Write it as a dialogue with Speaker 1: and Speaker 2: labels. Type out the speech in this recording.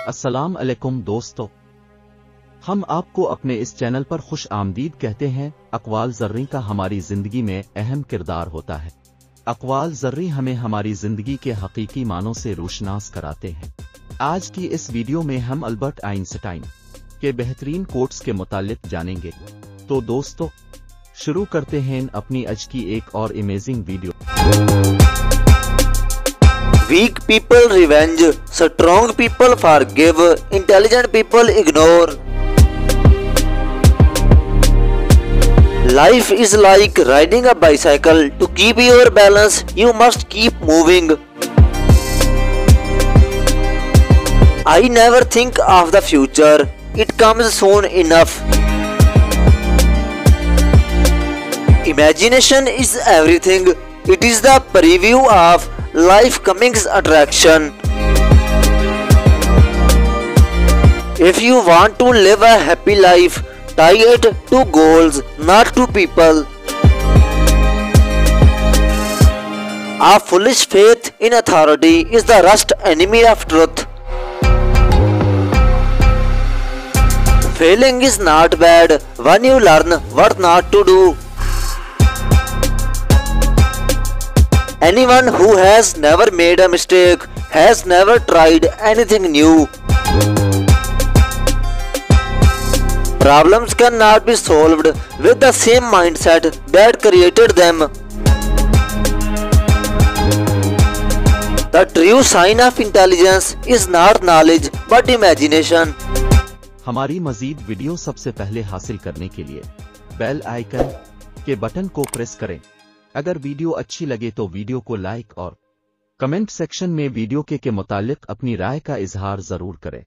Speaker 1: السلام علیکم دوستو، ہم آپ کو اپنے اس چینل پر خوش آمدید کہتے ہیں۔ اقوال ذرّی کا ہماری زندگی میں اہم کردار ہوتا ہے۔ اقوال ذرّی ہمیں ہماری زندگی کے حقیقی معنوں سے روشناس کراتے ہیں۔ آج کی اس ویڈیو میں ہم البرٹ آئنسٹائن کے بہترین کوٹس کے متعلق جانیں گے۔ تو دوستو، شروع کرتے ہیں اپنی آج کی ایک اور amazing video.
Speaker 2: Weak people revenge, strong people forgive, intelligent people ignore. Life is like riding a bicycle. To keep your balance, you must keep moving. I never think of the future. It comes soon enough. Imagination is everything. It is the preview of life coming's attraction. If you want to live a happy life, tie it to goals, not to people. A foolish faith in authority is the worst enemy of truth. Failing is not bad when you learn what not to do. Anyone who has never made a mistake has never tried anything new. Problems cannot be solved with the same mindset that created them. The true sign of intelligence is not knowledge but imagination.
Speaker 1: ہماری مزید video سب سے پہلے حاصل کرنے کے لیے bell icon کے button کو پریس کریں۔ اگر ویڈیو اچھی لگے تو ویڈیو کو لائک اور کمنٹ سیکشن میں ویڈیو کے متعلق اپنی رائے کا اظہار ضرور کریں۔